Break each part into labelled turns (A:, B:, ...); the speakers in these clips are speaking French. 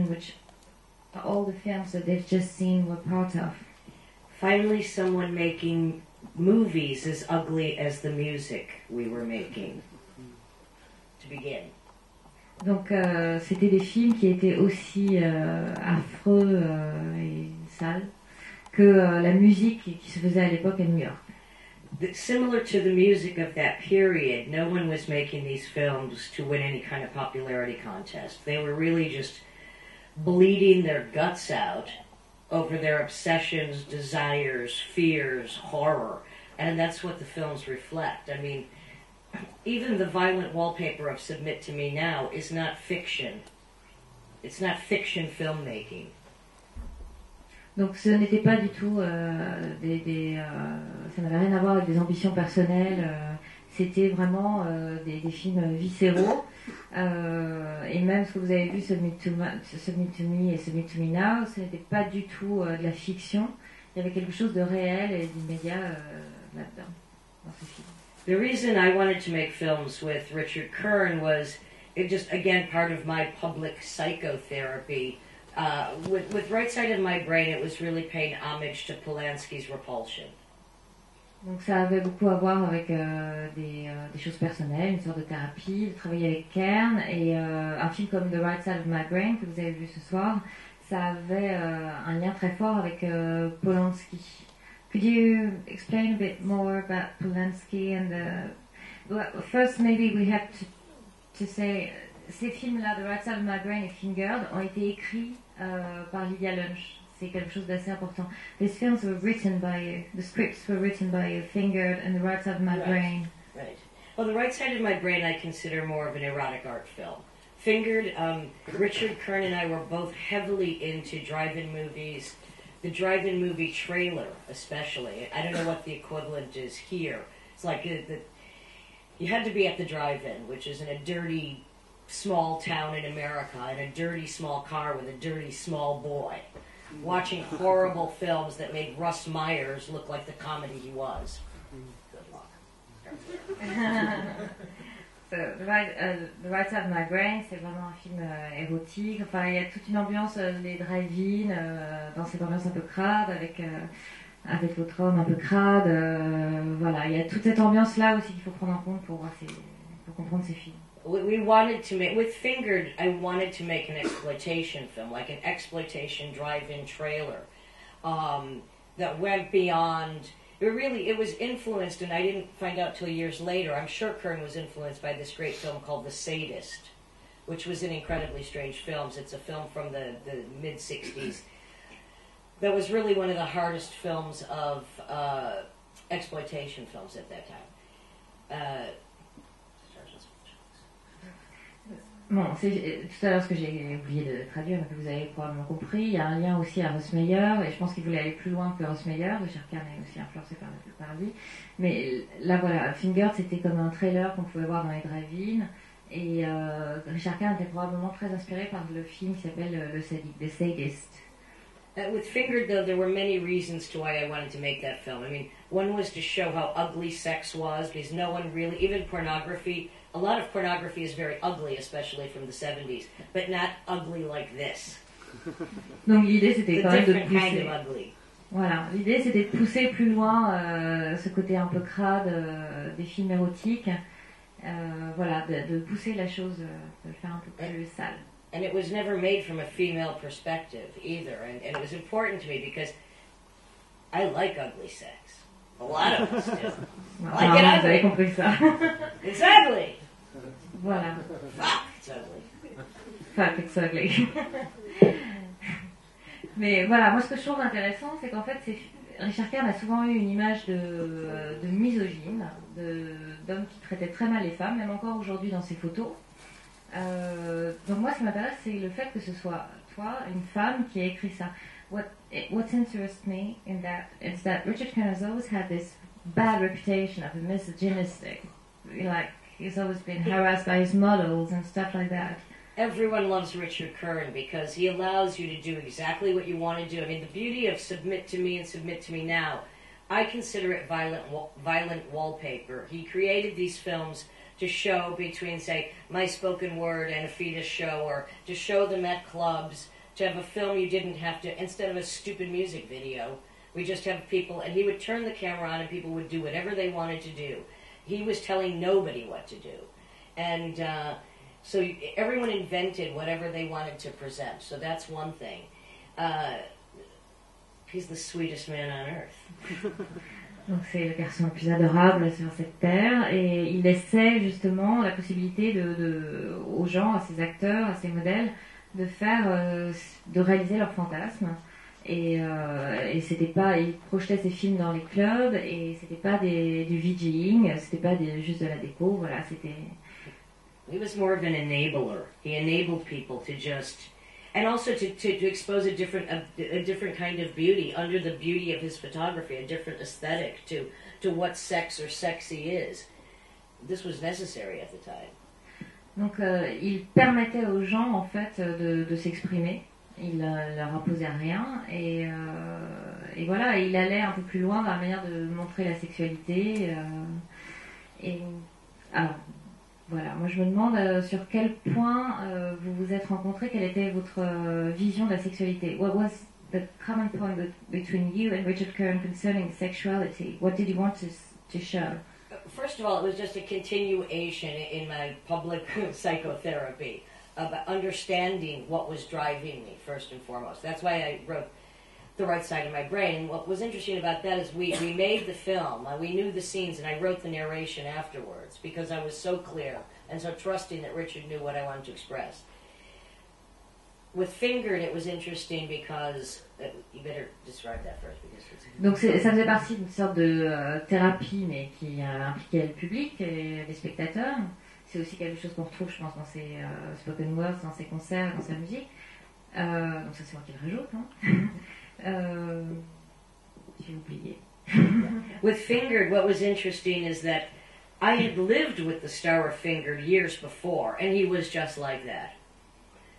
A: which all the films that they've just seen were part of.
B: Finally, someone making movies as ugly as the music we were making. To begin.
A: Donc c'était des films qui étaient aussi affreux et sales que la musique qui se faisait à l'époque à New York.
B: Similar to the music of that period, no one was making these films to win any kind of popularity contest. They were really just bleeding their guts out over their obsessions, desires, fears, horror. And that's what the films reflect. I mean, even the violent wallpaper of Submit to Me Now is not fiction. It's not fiction filmmaking.
A: Donc ce n'était pas du tout ça n'avait rien à voir avec des ambitions personnelles. C'était vraiment des films viscéraux. Et même ce que vous avez vu, Submit to Me et Submit to Me Now, ce n'était pas du tout de la fiction. Il y avait quelque chose de réel et d'immédiat là-dedans, dans ce film.
B: The reason I wanted to make films with Richard Kern was it just, again, part of my public psychotherapy. With Right Side of My Brain, it was really paying homage to Polanski's Repulsion.
A: Donc ça avait beaucoup à voir avec des choses personnelles, une sorte de thérapie, de travailler avec Kern, et un film comme The Right Side of My Brain que vous avez vu ce soir, ça avait un lien très fort avec Polanski. Could you explain a bit more about Polanski and well, first maybe we have to say ces films-là, The Right Side of My Brain et Fingered, ont été écrits par Lydia Lunch. C'est quelque chose d'assez important. These films were written by the scripts were written by Fingered and The Right Side of My Brain.
B: Right. Well, The Right Side of My Brain I consider more of an erotic art film. Fingered, Richard Kern and I were both heavily into drive-in movies. The drive-in movie trailer, especially. I don't know what the equivalent is here. It's like you had to be at the drive-in, which is in a dirty, small town in America, in a dirty, small car with a dirty, small boy, watching horrible films that made Russ Myers look like the comedy he was. Good luck.
A: So, The Right Side of My Brain, c'est vraiment un film érotique. Enfin, il y a toute une ambiance, les drive-in, dans cette ambiance un peu crade, avec votre homme un peu crade. Voilà, il y a toute cette ambiance-là aussi qu'il faut prendre en compte pour comprendre ces films.
B: We wanted to make, with Fingered, I wanted to make an exploitation film, like an exploitation drive-in trailer that went beyond. It was influenced, and I didn't find out till years later. I'm sure Kern was influenced by this great film called The Sadist, which was in Incredibly Strange Films. It's a film from the mid-'60s that was really one of the hardest films of exploitation films at that time.
A: Bon, c'est tout à l'heure ce que j'ai oublié de traduire, mais que vous avez probablement compris. Il y a un lien aussi à Russ Meyer, et je pense qu'il voulait aller plus loin que Russ Meyer. Richard Kern est aussi influencé par lui. Mais là, voilà, Fingered, c'était comme un trailer qu'on pouvait voir dans les drive-in. Et Richard Kern était probablement très inspiré par le film qui s'appelle The Sadist.
B: With Fingered, though, there were many reasons to why I wanted to make that film. I mean, one was to show how ugly sex was, because no one really, even pornography, a lot of pornography is very ugly, especially from the 70s, but not ugly like this.
A: Donc l'idée c'était quand même de pousser.
B: Kind of ugly.
A: Voilà, l'idée c'était de pousser plus loin ce côté un peu crade des films érotiques. Voilà, de pousser la chose, de le faire un peu plus sale.
B: And it was never made from a female perspective either, and it was important to me because I like ugly sex. A lot of us do. I like it ugly.
A: Vous avez compris ça.
B: It's ugly.
A: Voilà.
B: Fuck, it's ugly.
A: Fuck, it's ugly. Mais voilà, moi ce que je trouve intéressant, c'est qu'en fait, Richard Kern a souvent eu une image de misogyne, d'hommes qui traitaient très mal les femmes, même encore aujourd'hui dans ses photos. Donc moi, ce qui m'intéresse, c'est le fait que ce soit toi, une femme, qui a écrit ça. What interests me in that is that Richard Kern has always had this bad reputation of a misogynistic, like he's always been harassed by his models and stuff like that.
B: Everyone loves Richard Kern because he allows you to do exactly what you want to do. I mean, the beauty of Submit to Me and Submit to Me Now, I consider it violent wallpaper. He created these films to show between, say, My Spoken Word and a fetus show, or to show them at clubs, to have a film you didn't have to, instead of a stupid music video, we just have people, and he would turn the camera on and people would do whatever they wanted to do. He was telling nobody what to do. And so everyone invented whatever they wanted to present. So that's one thing. He's the sweetest man on earth.
A: Donc c'est le garçon le plus adorable sur cette terre, et il laissait justement la possibilité aux gens, à ses acteurs, à ses modèles, de réaliser leurs fantasmes. Et c'était pas, il projetait ses films dans les clubs, et c'était pas du VJing, c'était pas juste de la déco, voilà, c'était.
B: He was more of an enabler. He enabled people to just, and also to expose a different kind of beauty under the beauty of his photography, a different aesthetic to what sex or sexy is. This was necessary at the time.
A: Donc il permettait aux gens en fait de s'exprimer. Il leur imposait rien, et voilà, il allait un peu plus loin dans la manière de montrer la sexualité. Alors voilà, moi je me demande sur quel point vous vous êtes rencontrés, quelle était votre vision de la sexualité. What was the common point between you and Richard Kern concerning sexuality? What did you want to show?
B: First of all, it was just a continuation in my public psychotherapy about understanding what was driving me, first and foremost. That's why I wrote The Right Side of My Brain. What was interesting about that is we made the film, we knew the scenes, and I wrote the narration afterwards because I was so clear and so trusting that Richard knew what I wanted to express. With Fingered, it was interesting because you better describe that first.
A: Donc ça faisait partie d'une sorte de thérapie, mais qui impliquait le public et les spectateurs. C'est aussi quelque chose qu'on retrouve, je pense, dans ses spoken words, dans ses concerts, dans sa musique. Donc ça, c'est moi qui le rajoute. Hein. J'ai oublié.
B: With Fingered, what was interesting is that I had lived with the star of Fingered years before, and he was just like that.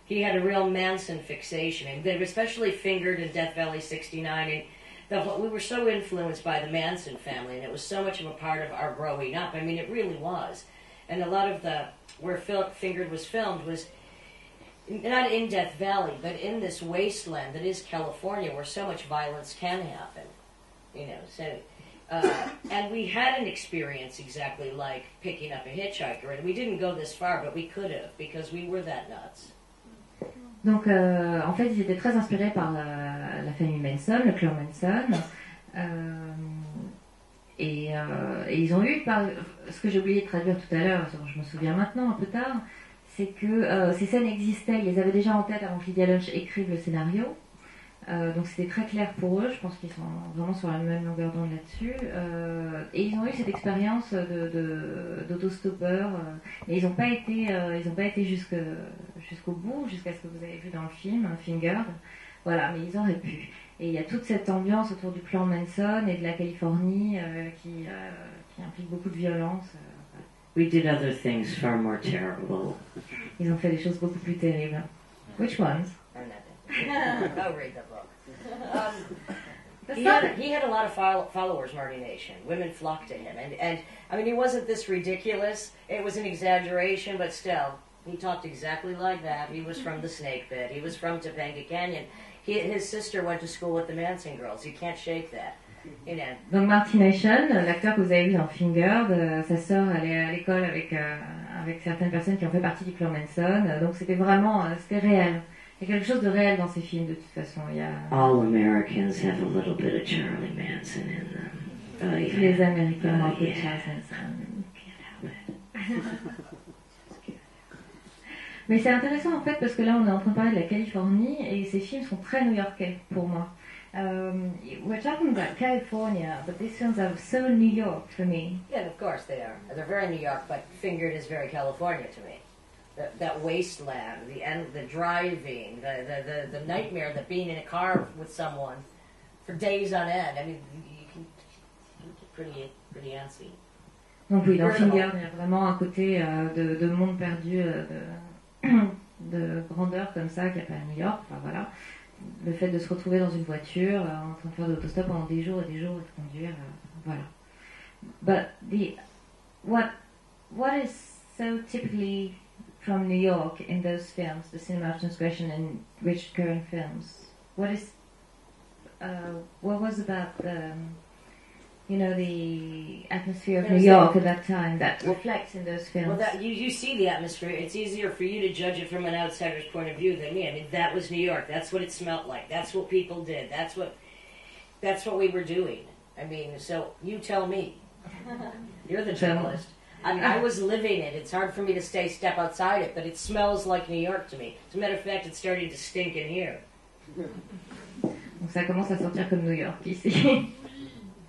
B: He had a real Manson fixation, and they were especially Fingered in Death Valley 69, and we were so influenced by the Manson family, and it was so much of a part of our growing up. I mean, it really was. And a lot of where Fingered was filmed was not in Death Valley, but in this wasteland that is California, where so much violence can happen. You know, so and we had an experience exactly like picking up a hitchhiker, and we didn't go this far, but we could have because we were that nuts.
A: Donc, en fait, ils étaient très inspirés par la famille Manson, le clan Manson. Et ils ont eu, ce que j'ai oublié de traduire tout à l'heure, je me souviens maintenant, un peu tard, c'est que ces scènes existaient, ils les avaient déjà en tête avant que Lydia Lunch écrive le scénario. Donc c'était très clair pour eux, je pense qu'ils sont vraiment sur la même longueur d'onde là-dessus. Et ils ont eu cette expérience d'autostoppeur, et ils n'ont pas été jusqu'au bout, jusqu'à ce que vous avez vu dans le film, Fingered. Voilà, mais ils auraient pu. Et il y a toute cette ambiance autour du clan Manson et de la Californie qui implique beaucoup de violence.
B: We did other things far more terrible.
A: Ils ont fait des choses beaucoup plus terribles. Which ones?
B: I'll read the book. He had a lot of followers, Marty Nation. Women flocked to him. And I mean, he wasn't this ridiculous. It was an exaggeration, but still, he talked exactly like that. He was from the Snake Pit. He was from Topanga Canyon. His sister went to school with the Manson girls. You can't shake that. You know.
A: Donc Marty Nation, l'acteur que vous avez vu dans Fingered, sa sœur allait à l'école avec certaines personnes qui ont fait partie du clan Manson. Donc c'était vraiment, c'était réel. Il y a quelque chose de réel dans ces films de toute façon. Il y a...
B: All Americans have a little bit of Charlie Manson in them.
A: Tous les Américains ont un peu de Charles Manson.
B: Can't help it.
A: Mais c'est intéressant en fait parce que là on est en train de parler de la Californie et ces films sont très new-yorkais pour moi. We're talking about California, but these films are so New York for me.
B: Yeah, of course they are. They're very New York, but Fingered is very California to me. That wasteland, the driving, the nightmare that being in a car with someone for days on end. I mean, you can get pretty antsy.
A: Donc oui, dans Fingered, il y a vraiment un côté de monde perdu, de grandeur comme ça, qu'il n'y a pas à New York. Enfin voilà, le fait de se retrouver dans une voiture, en train de faire de l'autostop pendant des jours et des jours et de conduire, voilà. But what is so typically from New York in those films, the Cinema of Transgression and Richard Curran films? What was about the, the atmosphere of New York at that time that reflects in those films?
B: Well, you see the atmosphere. It's easier for you to judge it from an outsider's point of view than me. I mean, that was New York. That's what it smelled like. That's what people did. That's what we were doing. I mean, so you tell me. You're the journalist. I mean, I was living it. It's hard for me to step outside it, but it smells like New York to me. As a matter of fact, it's starting to stink in here.
A: Donc ça commence à sentir comme New York ici.